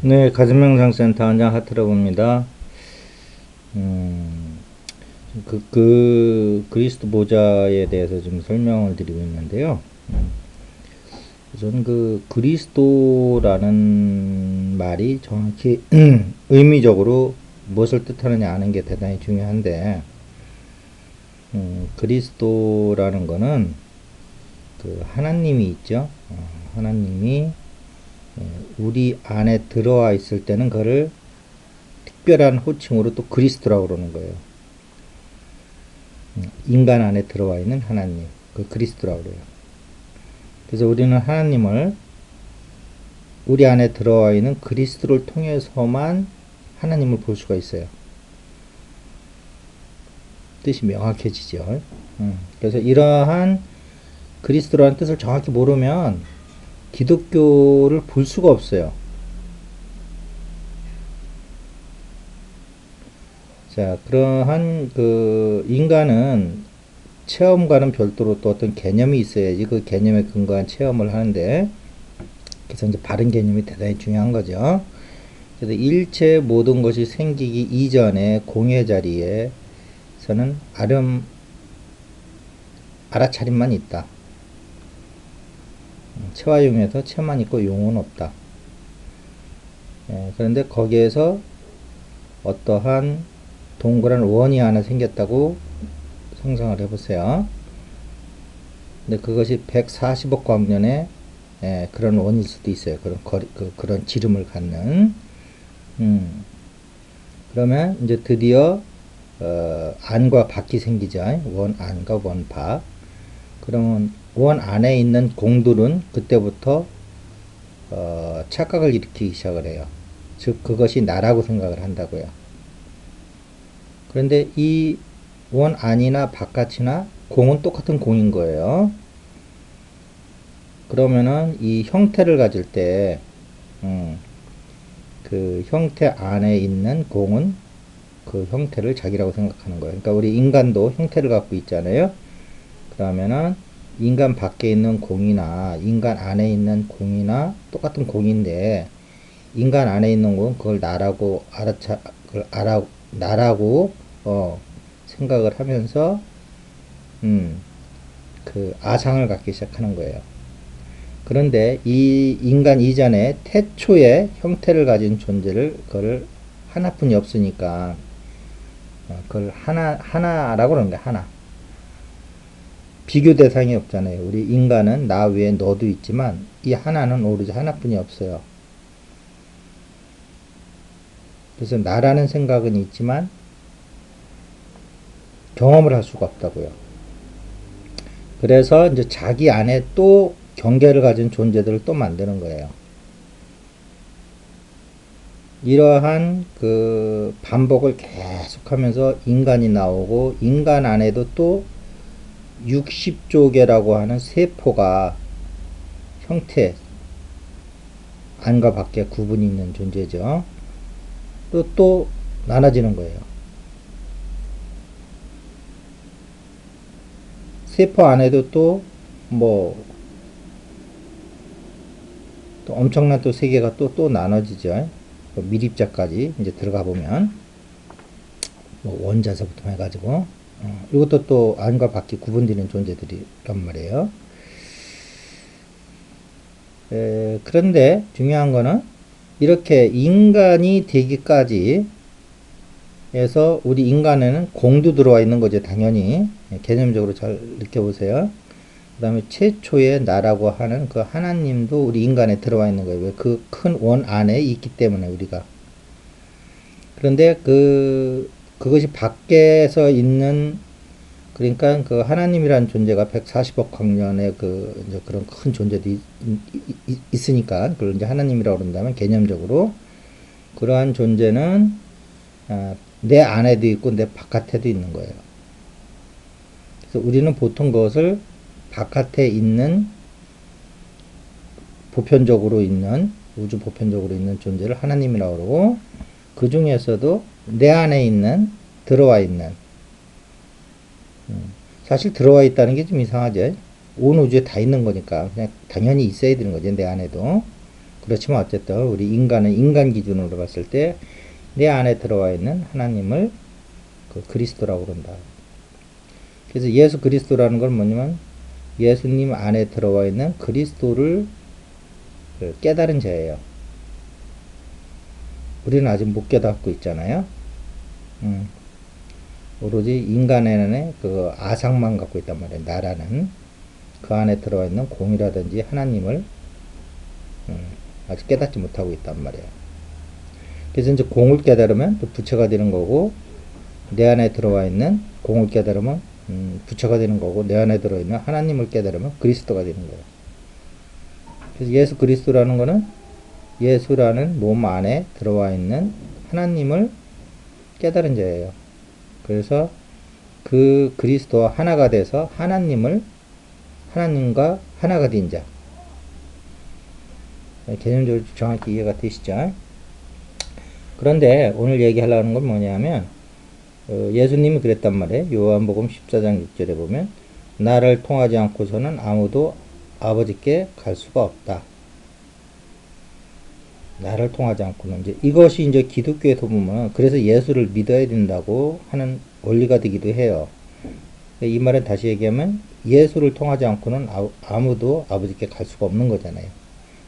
네, 가슴명상센터 원장 하트러브입니다. 음, 그리스도 보좌에 대해서 좀 설명을 드리고 있는데요. 우선 그리스도라는 말이 정확히 의미적으로 무엇을 뜻하느냐 아는 게 대단히 중요한데, 그리스도라는 거는 하나님이 있죠. 하나님이 우리 안에 들어와 있을 때는 그를 특별한 호칭으로 또 그리스도라고 그러는 거예요. 인간 안에 들어와 있는 하나님, 그 그리스도라고 그래요. 그래서 우리는 하나님을 우리 안에 들어와 있는 그리스도를 통해서만 하나님을 볼 수가 있어요. 뜻이 명확해지죠. 그래서 이러한 그리스도라는 뜻을 정확히 모르면 기독교를 볼 수가 없어요. 자, 그러한 인간은 체험과는 별도로 또 어떤 개념이 있어야지 그 개념에 근거한 체험을 하는데, 그래서 이제 바른 개념이 대단히 중요한 거죠. 그래서 일체 모든 것이 생기기 이전의 공의 자리에서는 알아차림만 있다. 체와 용에서 체만 있고 용은 없다. 그런데 거기에서 어떠한 동그란 원이 하나 생겼다고 상상을 해보세요. 근데 그것이 140억 광년의 그런 원일 수도 있어요. 그런 지름을 갖는. 그러면 이제 드디어 안과 밖이 생기죠. 원 안과 원 밖. 그러면 원 안에 있는 공들은 그때부터 착각을 일으키기 시작을 해요. 즉 그것이 나라고 생각을 한다고요. 그런데 이 원 안이나 바깥이나 공은 똑같은 공인 거예요. 그러면은 이 형태를 가질 때, 그 형태 안에 있는 공은 그 형태를 자기라고 생각하는 거예요. 그러니까 우리 인간도 형태를 갖고 있잖아요. 그러면은 인간 밖에 있는 공이나 인간 안에 있는 공이나 똑같은 공인데, 인간 안에 있는 공은 그걸 나라고 생각을 하면서 그 아상을 갖기 시작하는 거예요. 그런데 이 인간 이전에 태초의 형태를 가진 존재를 그걸 하나뿐이 없으니까 그걸 하나라고 그러는 거야. 하나. 비교 대상이 없잖아요. 우리 인간은 나 외에 너도 있지만 이 하나는 오로지 하나뿐이 없어요. 그래서 나라는 생각은 있지만 경험을 할 수가 없다고요. 그래서 이제 자기 안에 또 경계를 가진 존재들을 또 만드는 거예요. 이러한 그 반복을 계속하면서 인간이 나오고, 인간 안에도 또 60조개라고 하는 세포가 형태 안과 밖에 구분이 있는 존재죠. 또 나눠지는 거예요. 세포 안에도 또 또 엄청난 또 세계가 또 나눠지죠. 밀입자까지 이제 들어가 보면 원자서부터 해가지고 이것도 또 안과 밖이 구분되는 존재들이란 말이에요. 그런데 중요한 거는 이렇게 인간이 되기까지 해서 우리 인간에는 공도 들어와 있는 거죠. 당연히 개념적으로 잘 느껴보세요. 그 다음에 최초의 나라고 하는 그 하나님도 우리 인간에 들어와 있는 거예요. 왜? 그 큰 원 안에 있기 때문에 우리가. 그런데 그것이 밖에서 있는, 그러니까 그 하나님이라는 존재가 140억 광년의 이제 그런 큰 존재도 있으니까 그걸 이제 하나님이라고 그런다면 개념적으로 그러한 존재는 내 안에도 있고 내 바깥에도 있는 거예요. 그래서 우리는 보통 그것을 바깥에 있는 우주 보편적으로 있는 존재를 하나님이라고 그러고, 그 중에서도 내 안에 있는, 들어와 있는, 사실 들어와 있다는 게 좀 이상하죠. 온 우주에 다 있는 거니까 그냥 당연히 있어야 되는 거죠. 내 안에도. 그렇지만 어쨌든 우리 인간은 인간 기준으로 봤을 때 내 안에 들어와 있는 하나님을 그 그리스도라고 그런다. 그래서 예수 그리스도라는 건 뭐냐면 예수님 안에 들어와 있는 그리스도를 깨달은 자예요. 우리는 아직 못 깨닫고 있잖아요. 오로지 인간의 그 아상만 갖고 있단 말이에요. 나라는 그 안에 들어와 있는 공이라든지 하나님을 아직 깨닫지 못하고 있단 말이에요. 그래서 이제 공을 깨달으면 또 부처가 되는 거고, 내 안에 들어와 있는 공을 깨달으면 부처가 되는 거고, 내 안에 들어있는 하나님을 깨달으면 그리스도가 되는 거예요. 그래서 예수 그리스도라는 거는 예수라는 몸 안에 들어와 있는 하나님을 깨달은 자예요. 그래서 그 그리스도와 하나가 돼서 하나님과 하나가 된 자. 개념적으로 정확히 이해가 되시죠? 그런데 오늘 얘기하려는 건 뭐냐면 예수님이 그랬단 말이에요. 요한복음 14장 6절에 보면 나를 통하지 않고서는 아무도 아버지께 갈 수가 없다. 나를 통하지 않고는 이것이 이제 기독교에서 보면 그래서 예수를 믿어야 된다고 하는 원리가 되기도 해요. 이 말은 다시 얘기하면 예수를 통하지 않고는 아무도 아버지께 갈 수가 없는 거잖아요.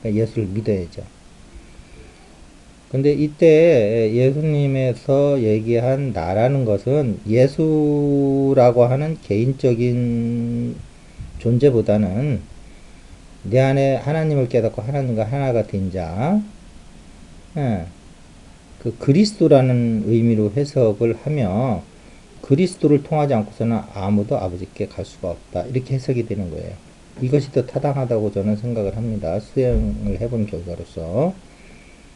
그러니까 예수를 믿어야죠. 근데 이때 예수님에서 얘기한 나라는 것은 예수라고 하는 개인적인 존재보다는 내 안에 하나님을 깨닫고 하나님과 하나가 된 자, 그 그리스도라는 의미로 해석을 하며 그리스도를 통하지 않고서는 아무도 아버지께 갈 수가 없다. 이렇게 해석이 되는 거예요. 이것이 더 타당하다고 저는 생각을 합니다. 수행을 해본 결과로서.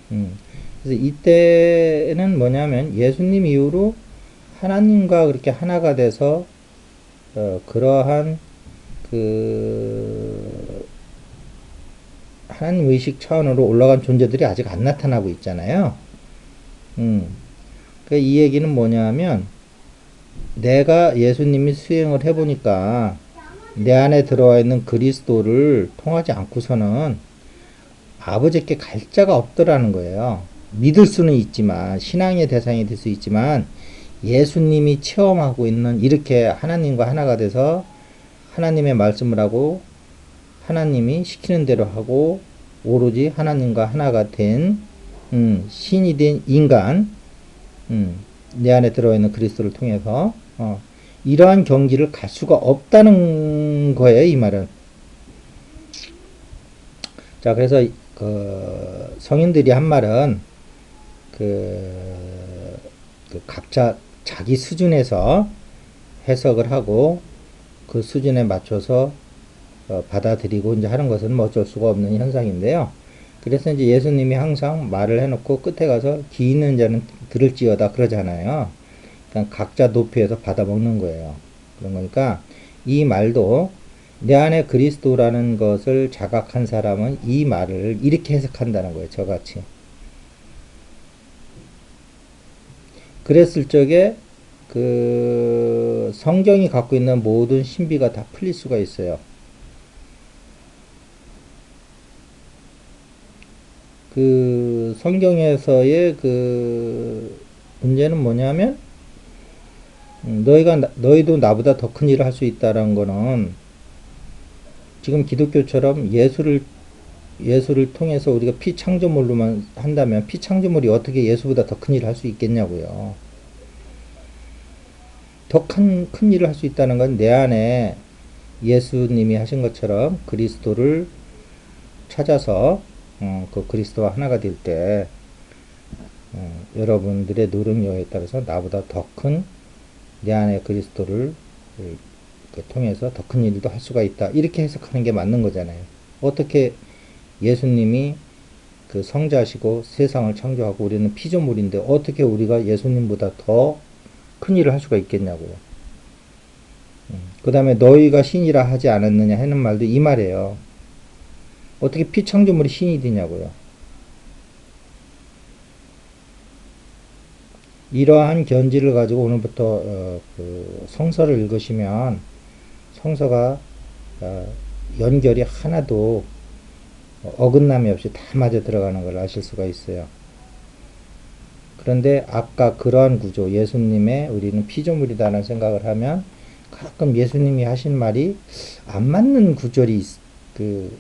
그래서 이때는 뭐냐면 예수님 이후로 하나님과 그렇게 하나가 돼서 그러한 그 하나님 의식 차원으로 올라간 존재들이 아직 안 나타나고 있잖아요. 그러니까 이 얘기는 뭐냐면 내가 예수님이 수행을 해보니까 내 안에 들어와 있는 그리스도를 통하지 않고서는 아버지께 갈 자가 없더라는 거예요. 믿을 수는 있지만 신앙의 대상이 될 수 있지만 예수님이 체험하고 있는 이렇게 하나님과 하나가 돼서 하나님의 말씀을 하고 하나님이 시키는 대로 하고 오로지 하나님과 하나가 된 신이 된 인간 내 안에 들어있는 그리스도를 통해서 이러한 경지를 갈 수가 없다는 거예요. 이 말은. 자, 그래서 그 성인들이 한 말은 그 각자 자기 수준에서 해석을 하고 그 수준에 맞춰서 받아들이고 이제 하는 것은 뭐 어쩔 수가 없는 현상인데요. 그래서 이제 예수님이 항상 말을 해놓고 끝에 가서 기 있는 자는 들을지어다 그러잖아요. 그러니까 각자 높이에서 받아먹는 거예요. 그런 거니까 이 말도 내 안에 그리스도라는 것을 자각한 사람은 이 말을 이렇게 해석한다는 거예요. 저같이. 그랬을 적에 그 성경이 갖고 있는 모든 신비가 다 풀릴 수가 있어요. 그 성경에서의 그 문제는 뭐냐면 너희도 나보다 더 큰 일을 할 수 있다는 거는 지금 기독교처럼 예수를 통해서 우리가 피창조물로만 한다면 피창조물이 어떻게 예수보다 더 큰 일을 할 수 있겠냐고요. 더 큰 일을 할 수 있다는 건 내 안에 예수님이 하신 것처럼 그리스도를 찾아서 그 그리스도와 하나가 될 때 여러분들의 노력력에 따라서 나보다 더 큰 내 안에 그리스도를 통해서 더 큰 일도 할 수가 있다. 이렇게 해석하는 게 맞는 거잖아요. 어떻게 예수님이 그 성자시고 세상을 창조하고 우리는 피조물인데 어떻게 우리가 예수님보다 더 큰 일을 할 수가 있겠냐고요. 그 다음에 너희가 신이라 하지 않았느냐 하는 말도 이 말이에요. 어떻게 피창조물이 신이 되냐고요. 이러한 견지를 가지고 오늘부터 그 성서를 읽으시면 성서가 연결이 하나도 어긋남이 없이 다 맞아 들어가는 걸 아실 수가 있어요. 그런데 아까 그러한 구조, 예수님의 우리는 피조물이다라는 생각을 하면 가끔 예수님이 하신 말이 안 맞는 구절이 그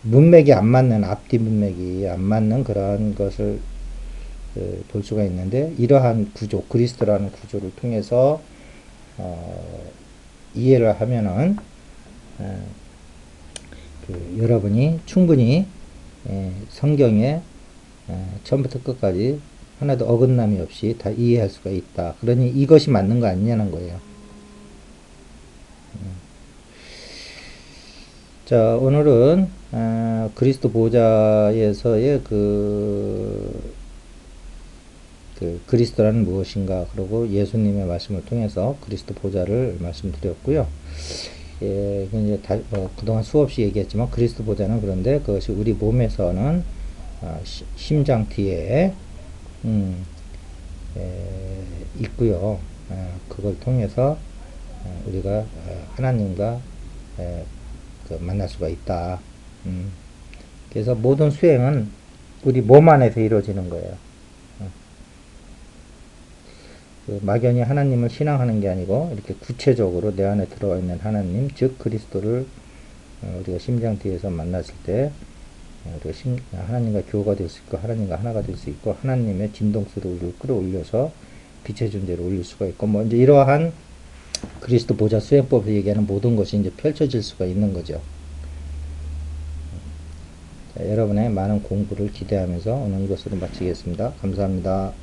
문맥이 안 맞는, 앞뒤 문맥이 안 맞는 그러한 것을 볼 수가 있는데, 이러한 구조, 그리스도라는 구조를 통해서 이해를 하면은 여러분이 충분히 성경에 처음부터 끝까지 하나도 어긋남이 없이 다 이해할 수가 있다. 그러니 이것이 맞는 거 아니냐는 거예요. 자, 오늘은 그리스도 보좌에서의 그리스도라는 무엇인가, 그리고 예수님의 말씀을 통해서 그리스도 보좌를 말씀드렸고요. 예, 이제 그동안 수없이 얘기했지만 그리스도 보좌는, 그런데 그것이 우리 몸에서는 심장 뒤에 있고요. 그걸 통해서 우리가 하나님과 만날 수가 있다. 그래서 모든 수행은 우리 몸 안에서 이루어지는 거예요. 막연히 하나님을 신앙하는 게 아니고 이렇게 구체적으로 내 안에 들어와 있는 하나님, 즉 그리스도를 우리가 심장 뒤에서 만났을 때 우리가 하나님과 교우가 될 수 있고 하나님과 하나가 될 수 있고 하나님의 진동수를 우리를 끌어올려서 빛의 존재로 올릴 수가 있고, 뭐 이제 이러한 그리스도 보좌 수행법을 얘기하는 모든 것이 이제 펼쳐질 수가 있는 거죠. 자, 여러분의 많은 공부를 기대하면서 오늘 이것으로 마치겠습니다. 감사합니다.